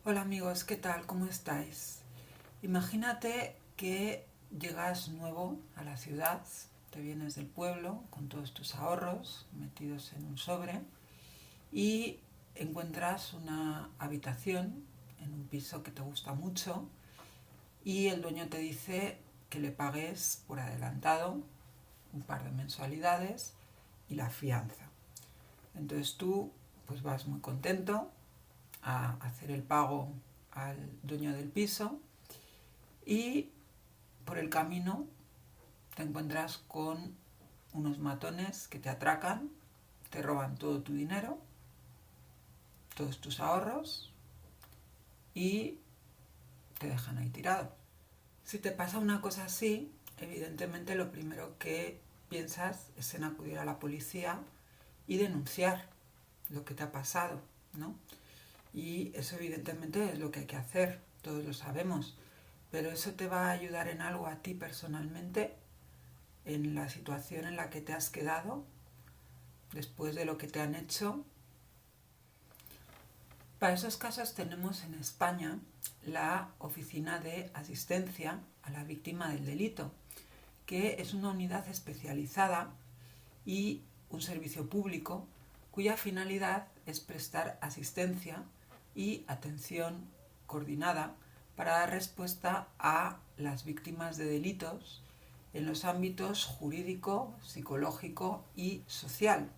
Hola amigos, ¿qué tal? ¿Cómo estáis? Imagínate que llegas nuevo a la ciudad, te vienes del pueblo con todos tus ahorros metidos en un sobre y encuentras una habitación en un piso que te gusta mucho y el dueño te dice que le pagues por adelantado un par de mensualidades y la fianza. Entonces tú pues vas muy contento a hacer el pago al dueño del piso y por el camino te encuentras con unos matones que te atracan, te roban todo tu dinero, todos tus ahorros y te dejan ahí tirado. Si te pasa una cosa así, evidentemente lo primero que piensas es en acudir a la policía y denunciar lo que te ha pasado, ¿no? Y eso evidentemente es lo que hay que hacer, todos lo sabemos, pero eso te va a ayudar en algo a ti personalmente, en la situación en la que te has quedado, después de lo que te han hecho. Para esos casos tenemos en España la Oficina de Asistencia a la Víctima del Delito, que es una unidad especializada y un servicio público cuya finalidad es prestar asistencia y atención coordinada para dar respuesta a las víctimas de delitos en los ámbitos jurídico, psicológico y social,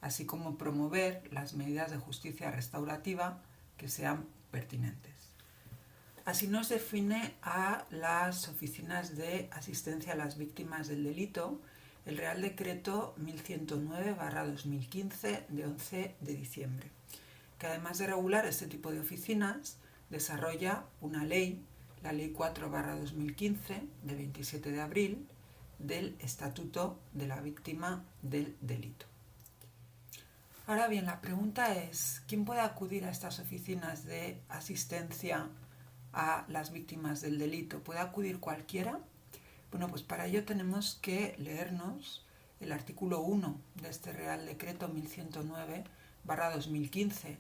así como promover las medidas de justicia restaurativa que sean pertinentes. Así nos define a las oficinas de asistencia a las víctimas del delito el Real Decreto 1109/2015 de 11 de diciembre, que además de regular este tipo de oficinas, desarrolla una ley, la Ley 4/2015 de 27 de abril, del Estatuto de la Víctima del Delito. Ahora bien, la pregunta es, ¿quién puede acudir a estas oficinas de asistencia a las víctimas del delito? ¿Puede acudir cualquiera? Bueno, pues para ello tenemos que leernos el artículo 1 de este Real Decreto 1109/2015,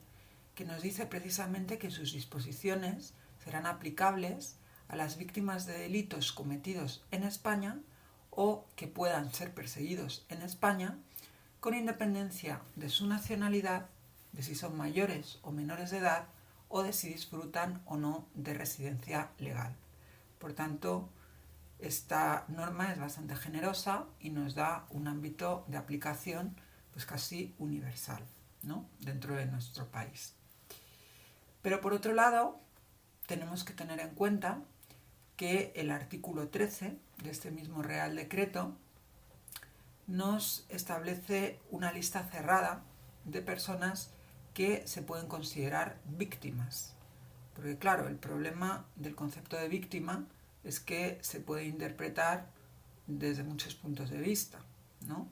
que nos dice precisamente que sus disposiciones serán aplicables a las víctimas de delitos cometidos en España o que puedan ser perseguidos en España, con independencia de su nacionalidad, de si son mayores o menores de edad o de si disfrutan o no de residencia legal. Por tanto, esta norma es bastante generosa y nos da un ámbito de aplicación pues casi universal, ¿no?, dentro de nuestro país. Pero por otro lado, tenemos que tener en cuenta que el artículo 13 de este mismo Real Decreto nos establece una lista cerrada de personas que se pueden considerar víctimas. Porque claro, el problema del concepto de víctima es que se puede interpretar desde muchos puntos de vista, ¿no?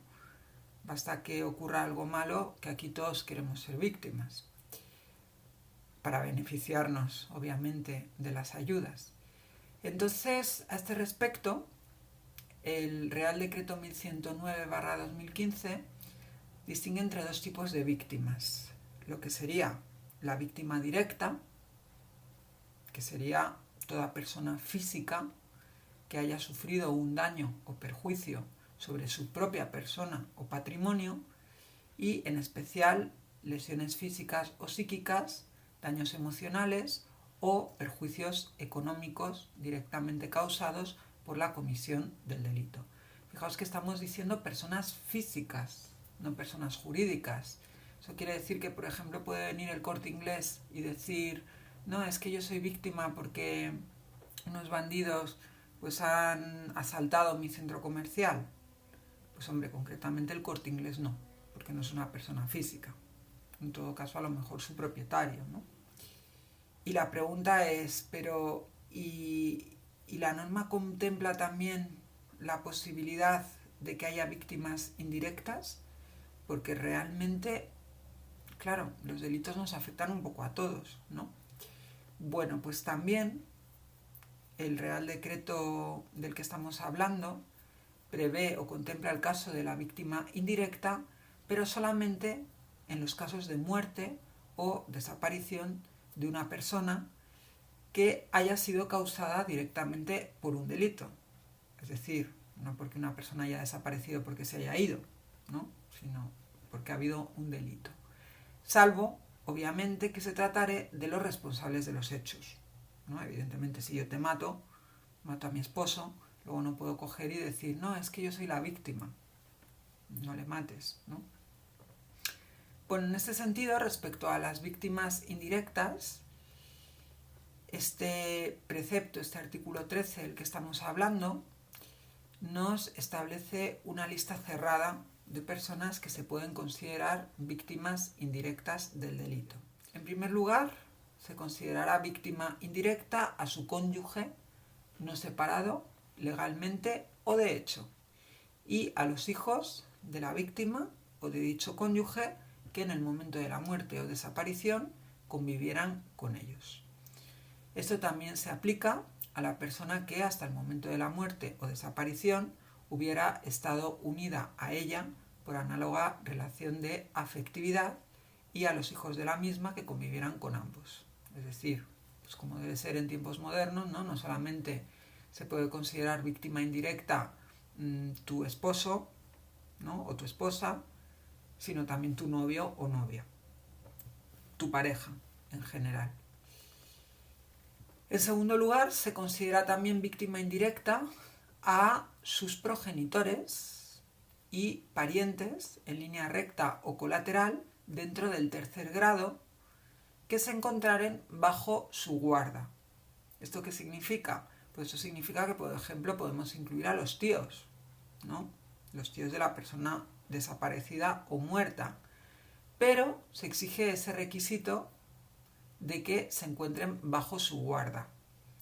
Basta que ocurra algo malo, que aquí todos queremos ser víctimas, para beneficiarnos, obviamente, de las ayudas. Entonces, a este respecto, el Real Decreto 1109/2015 distingue entre dos tipos de víctimas. Lo que sería la víctima directa, que sería toda persona física que haya sufrido un daño o perjuicio sobre su propia persona o patrimonio, y en especial lesiones físicas o psíquicas, daños emocionales o perjuicios económicos directamente causados por la comisión del delito. Fijaos que estamos diciendo personas físicas, no personas jurídicas. Eso quiere decir que, por ejemplo, puede venir el Corte Inglés y decir, no, es que yo soy víctima porque unos bandidos pues han asaltado mi centro comercial. Pues hombre, concretamente el Corte Inglés no, porque no es una persona física. En todo caso, a lo mejor su propietario, ¿no? Y la pregunta es, pero ¿y la norma contempla también la posibilidad de que haya víctimas indirectas? Porque realmente, claro, los delitos nos afectan un poco a todos, ¿no? Bueno, pues también el Real Decreto del que estamos hablando prevé o contempla el caso de la víctima indirecta, pero solamente en los casos de muerte o desaparición de una persona que haya sido causada directamente por un delito. Es decir, no porque una persona haya desaparecido porque se haya ido, ¿no? Sino porque ha habido un delito. Salvo, obviamente, que se tratare de los responsables de los hechos, ¿no? Evidentemente, si yo te mato a mi esposo, luego no puedo coger y decir, no, es que yo soy la víctima. No le mates, ¿no? Bueno, en este sentido, respecto a las víctimas indirectas, este precepto, este artículo 13 del que estamos hablando, nos establece una lista cerrada de personas que se pueden considerar víctimas indirectas del delito. En primer lugar, se considerará víctima indirecta a su cónyuge no separado legalmente o de hecho, y a los hijos de la víctima o de dicho cónyuge que en el momento de la muerte o desaparición convivieran con ellos. Esto también se aplica a la persona que hasta el momento de la muerte o desaparición hubiera estado unida a ella por análoga relación de afectividad y a los hijos de la misma que convivieran con ambos. Es decir, pues como debe ser en tiempos modernos, no solamente se puede considerar víctima indirecta tu esposo, ¿no? O tu esposa, sino también tu novio o novia, tu pareja en general. En segundo lugar, se considera también víctima indirecta a sus progenitores y parientes en línea recta o colateral dentro del tercer grado que se encontraren bajo su guarda. ¿Esto qué significa? Pues eso significa que, por ejemplo, podemos incluir a los tíos, ¿no? Los tíos de la persona desaparecida o muerta. Pero se exige ese requisito de que se encuentren bajo su guarda.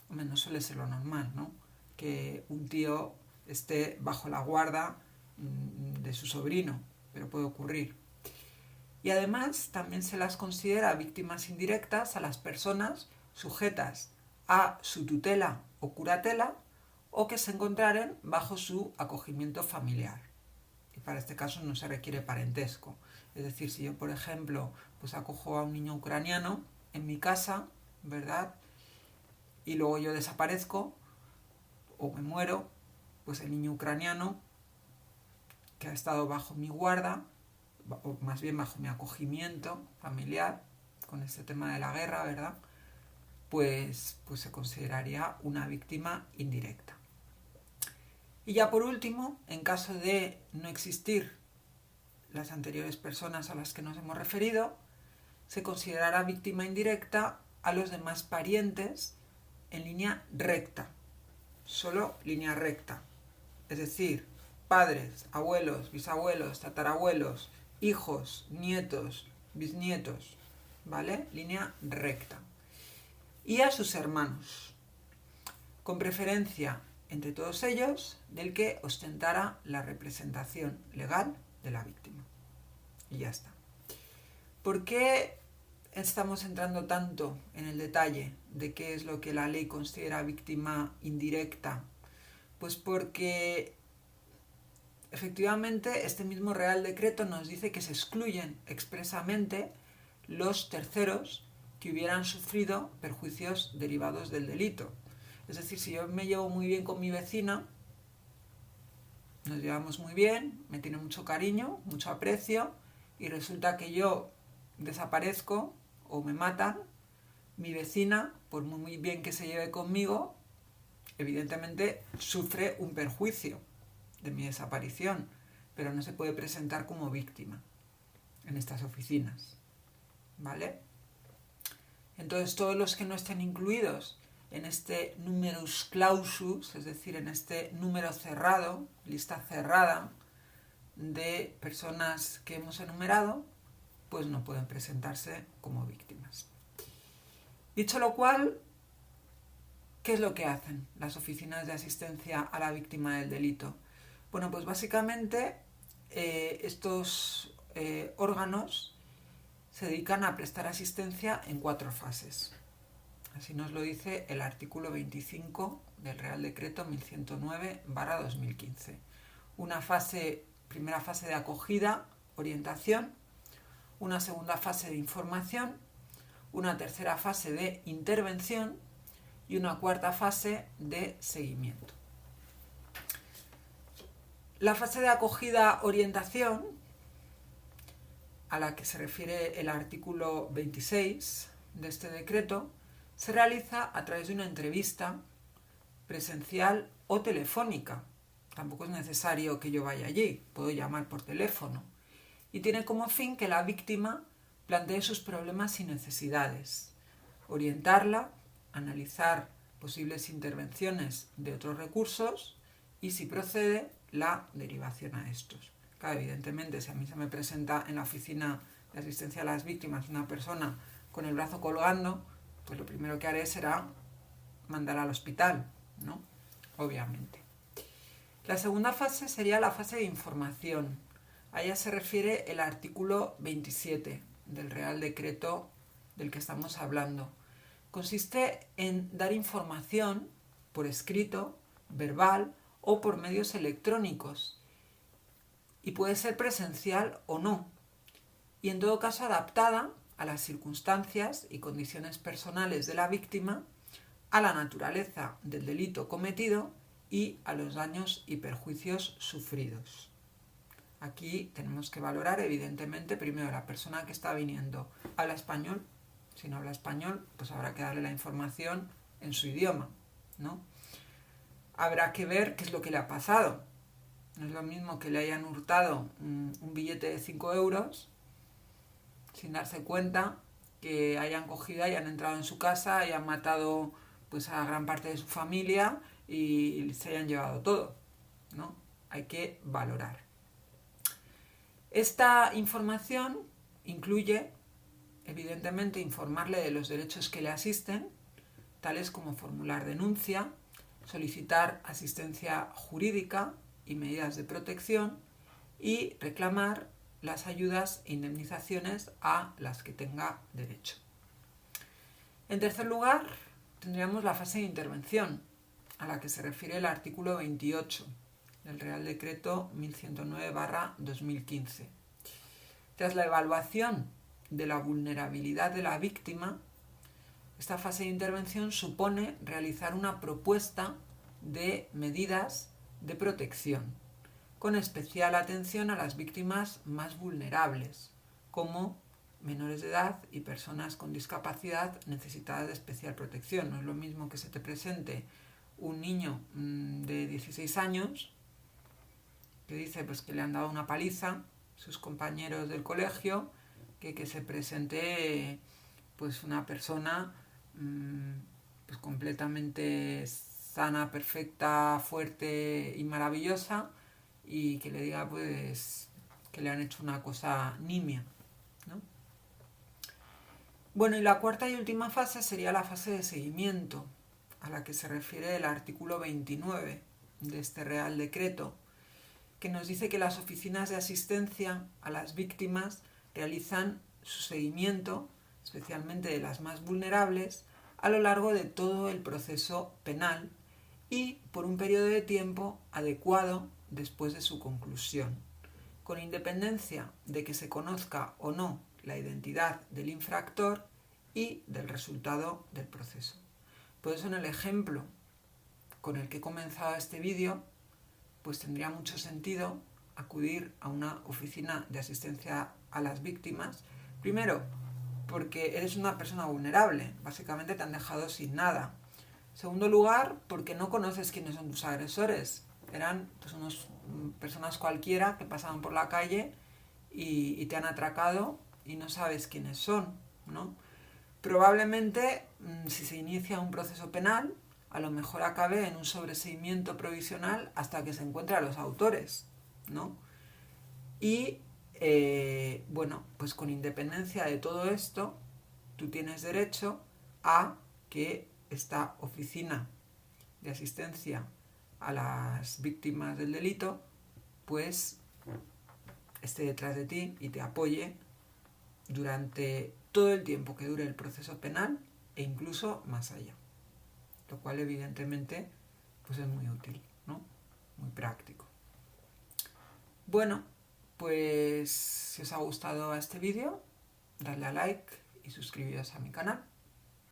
Hombre, no suele ser lo normal, ¿no? Que un tío esté bajo la guarda de su sobrino, pero puede ocurrir. Y además también se las considera víctimas indirectas a las personas sujetas a su tutela o curatela o que se encontraren bajo su acogimiento familiar. Y para este caso no se requiere parentesco. Es decir, si yo, por ejemplo, pues acojo a un niño ucraniano en mi casa, ¿verdad? Y luego yo desaparezco o me muero, pues el niño ucraniano que ha estado bajo mi guarda, o más bien bajo mi acogimiento familiar, con este tema de la guerra, ¿verdad? Pues se consideraría una víctima indirecta. Y ya por último, en caso de no existir las anteriores personas a las que nos hemos referido, se considerará víctima indirecta a los demás parientes en línea recta, solo línea recta. Es decir, padres, abuelos, bisabuelos, tatarabuelos, hijos, nietos, bisnietos, ¿vale? Línea recta. Y a sus hermanos, con preferencia entre todos ellos del que ostentara la representación legal de la víctima. Y ya está. ¿Por qué estamos entrando tanto en el detalle de qué es lo que la ley considera víctima indirecta? Pues porque efectivamente este mismo Real Decreto nos dice que se excluyen expresamente los terceros que hubieran sufrido perjuicios derivados del delito. Es decir, si yo me llevo muy bien con mi vecina, nos llevamos muy bien, me tiene mucho cariño, mucho aprecio, y resulta que yo desaparezco o me matan, mi vecina, por muy bien que se lleve conmigo, evidentemente sufre un perjuicio de mi desaparición, pero no se puede presentar como víctima en estas oficinas, ¿vale? Entonces todos los que no estén incluidos en este numerus clausus, es decir, en este número cerrado, lista cerrada de personas que hemos enumerado, pues no pueden presentarse como víctimas. Dicho lo cual, ¿qué es lo que hacen las oficinas de asistencia a la víctima del delito? Bueno, pues básicamente estos órganos se dedican a prestar asistencia en 4 fases. Así nos lo dice el artículo 25 del Real Decreto 1109/2015. Una primera fase de acogida, orientación, una segunda fase de información, una tercera fase de intervención y una cuarta fase de seguimiento. La fase de acogida-orientación, a la que se refiere el artículo 26 de este decreto, se realiza a través de una entrevista presencial o telefónica. Tampoco es necesario que yo vaya allí, puedo llamar por teléfono. Y tiene como fin que la víctima plantee sus problemas y necesidades, orientarla, analizar posibles intervenciones de otros recursos y, si procede, la derivación a estos. Claro, evidentemente, si a mí se me presenta en la oficina de asistencia a las víctimas una persona con el brazo colgando, pues lo primero que haré será mandar al hospital, ¿no? Obviamente. La segunda fase sería la fase de información. A ella se refiere el artículo 27 del Real Decreto del que estamos hablando. Consiste en dar información por escrito, verbal o por medios electrónicos, y puede ser presencial o no, y en todo caso adaptada a las circunstancias y condiciones personales de la víctima, a la naturaleza del delito cometido y a los daños y perjuicios sufridos. Aquí tenemos que valorar, evidentemente, primero la persona que está viniendo habla español. Si no habla español, pues habrá que darle la información en su idioma, ¿no? Habrá que ver qué es lo que le ha pasado. No es lo mismo que le hayan hurtado un billete de 5 euros sin darse cuenta, que hayan cogido, hayan entrado en su casa, hayan matado pues a gran parte de su familia y se hayan llevado todo, ¿no? Hay que valorar. Esta información incluye, evidentemente, informarle de los derechos que le asisten, tales como formular denuncia, solicitar asistencia jurídica y medidas de protección y reclamar las ayudas e indemnizaciones a las que tenga derecho. En tercer lugar, tendríamos la fase de intervención, a la que se refiere el artículo 28 del Real Decreto 1109/2015. Tras la evaluación de la vulnerabilidad de la víctima, esta fase de intervención supone realizar una propuesta de medidas de protección, con especial atención a las víctimas más vulnerables, como menores de edad y personas con discapacidad necesitadas de especial protección. No es lo mismo que se te presente un niño de 16 años que dice pues, que le han dado una paliza sus compañeros del colegio, que se presente pues, una persona pues, completamente sana, perfecta, fuerte y maravillosa, y que le diga pues que le han hecho una cosa nimia, ¿no? Bueno, y la cuarta y última fase sería la fase de seguimiento, a la que se refiere el artículo 29 de este Real Decreto, que nos dice que las oficinas de asistencia a las víctimas realizan su seguimiento, especialmente de las más vulnerables, a lo largo de todo el proceso penal y por un periodo de tiempo adecuado después de su conclusión, con independencia de que se conozca o no la identidad del infractor y del resultado del proceso. Por eso, en el ejemplo con el que he comenzado este vídeo, pues tendría mucho sentido acudir a una oficina de asistencia a las víctimas, primero porque eres una persona vulnerable, básicamente te han dejado sin nada. En segundo lugar, porque no conoces quiénes son tus agresores. Eran pues, unas personas cualquiera que pasaban por la calle y te han atracado y no sabes quiénes son, ¿no? Probablemente, si se inicia un proceso penal, a lo mejor acabe en un sobreseimiento provisional hasta que se encuentren a los autores, ¿no? Y, bueno, pues con independencia de todo esto, tú tienes derecho a que esta oficina de asistencia a las víctimas del delito, pues esté detrás de ti y te apoye durante todo el tiempo que dure el proceso penal e incluso más allá. Lo cual evidentemente pues es muy útil, ¿no? Muy práctico. Bueno, pues si os ha gustado este vídeo, dadle a like y suscribiros a mi canal.